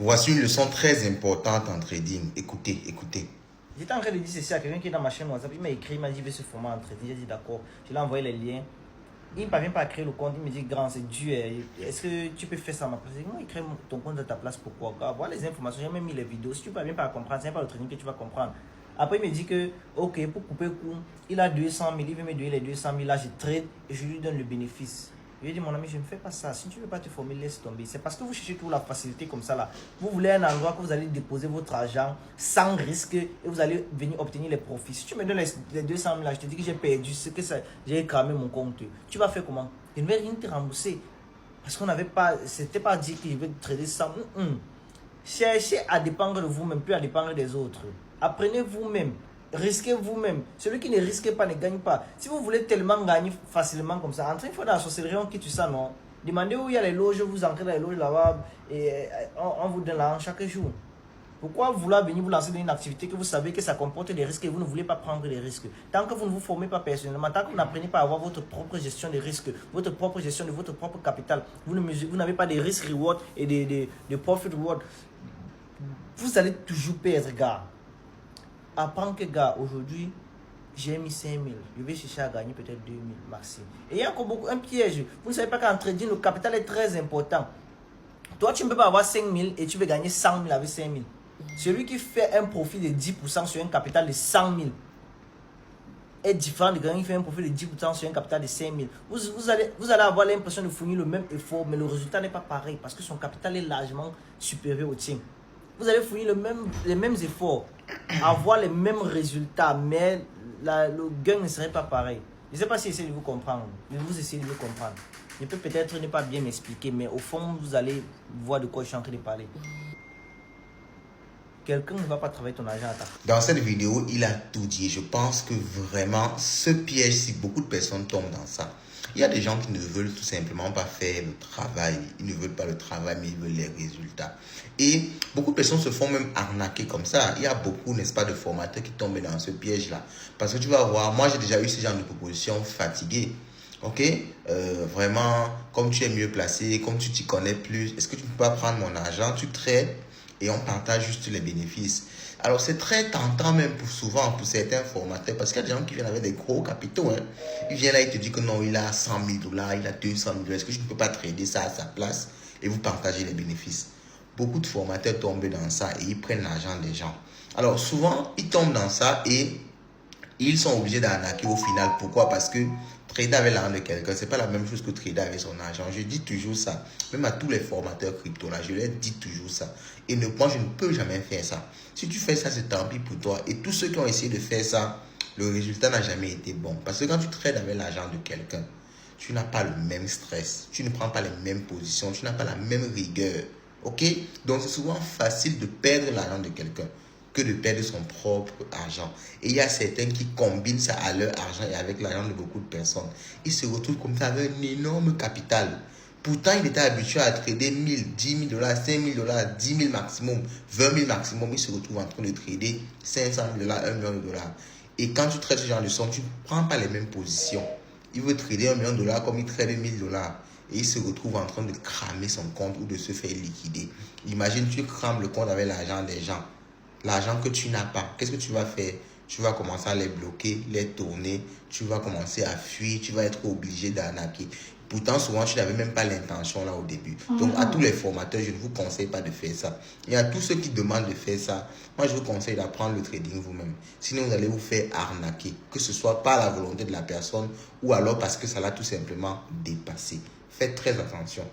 Voici une leçon très importante en trading. Écoutez, écoutez. J'étais en train de dire ceci à quelqu'un qui est dans ma chaîne WhatsApp. Il m'a écrit, il m'a dit, il veut se former en trading. J'ai dit d'accord. Je lui ai envoyé les liens. Il ne parvient pas à créer le compte. Il me dit, grand, c'est dur. Est-ce que tu peux faire ça à ma place? Je dis, moi, il crée ton compte à ta place. Pourquoi? Voir les informations. J'ai même mis les vidéos. Si tu ne parviens pas à comprendre, c'est pas le trading que tu vas comprendre. Après, il me dit que, ok, pour couper le coup, il a 200 000. Il veut me donner les 200 000. Là, je trade et je lui donne le bénéfice. Je lui ai dit, mon ami, je ne fais pas ça. Si tu ne veux pas te former, laisse tomber. C'est parce que vous cherchez toujours la facilité comme ça là. Vous voulez un endroit que vous allez déposer votre argent sans risque et vous allez venir obtenir les profits. Si tu me donnes les 200 000 là, je te dis que j'ai perdu, ce que j'ai cramé mon compte. Tu vas faire comment? Je ne vais rien te rembourser. Parce qu'on n'avait pas, c'était pas dit que je vais trader ça. Cherchez à dépendre de vous-même, plus à dépendre des autres. Apprenez vous-même. Risquez vous-même. Celui qui ne risque pas ne gagne pas. Si vous voulez tellement gagner facilement comme ça, entrez une fois dans la sorcellerie, on quitte ça, non? Demandez où il y a les loges, vous entrez dans les loges là-bas et on vous donne l'argent chaque jour. Pourquoi vouloir venir vous lancer dans une activité que vous savez que ça comporte des risques et vous ne voulez pas prendre des risques? Tant que vous ne vous formez pas personnellement, tant que vous n'apprenez pas à avoir votre propre gestion des risques, votre propre gestion de votre propre capital, vous n'avez pas de risques reward et de profit reward, vous allez toujours perdre, gars. Apprends que, gars, aujourd'hui, j'ai mis 5 000. Je vais chercher à gagner peut-être 2 000 maximum. Et il y a encore beaucoup, un piège. Vous ne savez pas qu'en trading, le capital est très important. Toi, tu ne peux pas avoir 5 000 et tu veux gagner 100 000 avec 5 000. Celui qui fait un profit de 10% sur un capital de 100 000 est différent de quelqu'un qui fait un profit de 10% sur un capital de 5 000. Vous allez avoir l'impression de fournir le même effort, mais le résultat n'est pas pareil parce que son capital est largement supérieur au tien. Vous allez fournir les mêmes efforts, avoir les mêmes résultats, mais le gain ne serait pas pareil. Je ne sais pas si j'essaie de vous comprendre, mais vous essayez de me comprendre. Je peux peut-être ne pas bien m'expliquer, mais au fond, vous allez voir de quoi je suis en train de parler. Quelqu'un ne va pas travailler ton argent à ta place. Dans cette vidéo, il a tout dit. Je pense que vraiment, ce piège, si beaucoup de personnes tombent dans ça, il y a des gens qui ne veulent tout simplement pas faire le travail. Ils ne veulent pas le travail, mais ils veulent les résultats. Et beaucoup de personnes se font même arnaquer comme ça. Il y a beaucoup, n'est-ce pas, de formateurs qui tombent dans ce piège-là. Parce que tu vas voir, moi j'ai déjà eu ce genre de propositions fatiguées. Ok, vraiment, comme tu es mieux placé, comme tu t'y connais plus, est-ce que tu ne peux pas prendre mon argent, tu traites et on partage juste les bénéfices. Alors c'est très tentant même souvent pour certains formateurs parce qu'il y a des gens qui viennent avec des gros capitaux. Hein. Ils viennent là, ils te disent que non, il a 100 000 dollars, il a 200 000 dollars. Est-ce que je ne peux pas trader ça à sa place et vous partagez les bénéfices? Beaucoup de formateurs tombent dans ça et ils prennent l'argent des gens. Alors souvent, ils tombent dans ça et ils sont obligés d'arnaquer au final. Pourquoi? Parce que trader avec l'argent de quelqu'un, c'est pas la même chose que trader avec son argent. Je dis toujours ça. Même à tous les formateurs crypto, là, je leur dis toujours ça. Et moi, je ne peux jamais faire ça. Si tu fais ça, c'est tant pis pour toi. Et tous ceux qui ont essayé de faire ça, le résultat n'a jamais été bon. Parce que quand tu trades avec l'argent de quelqu'un, tu n'as pas le même stress. Tu ne prends pas les mêmes positions. Tu n'as pas la même rigueur. Ok? Donc, c'est souvent facile de perdre l'argent de quelqu'un que de perdre son propre argent. Et il y a certains qui combinent ça à leur argent et avec l'argent de beaucoup de personnes. Ils se retrouvent comme ça avec un énorme capital. Pourtant, il était habitué à trader 1000, 10 000 dollars, 5 000 dollars, 10 000 maximum, 20 000 maximum. Il se retrouve en train de trader 500 000 dollars, 1 million de dollars. Et quand tu trades ce genre de somme, tu ne prends pas les mêmes positions. Il veut trader 1 million de dollars comme il trade 1000 dollars. Et il se retrouve en train de cramer son compte ou de se faire liquider. Imagine, tu crames le compte avec l'argent des gens. L'argent que tu n'as pas, qu'est-ce que tu vas faire? Tu vas commencer à les bloquer, les tourner, tu vas commencer à fuir, tu vas être obligé d'arnaquer. Pourtant, souvent, tu n'avais même pas l'intention là au début. Donc, à tous les formateurs, je ne vous conseille pas de faire ça. Et à tous ceux qui demandent de faire ça, moi, je vous conseille d'apprendre le trading vous-même. Sinon, vous allez vous faire arnaquer, que ce soit par la volonté de la personne ou alors parce que ça l'a tout simplement dépassé. Faites très attention.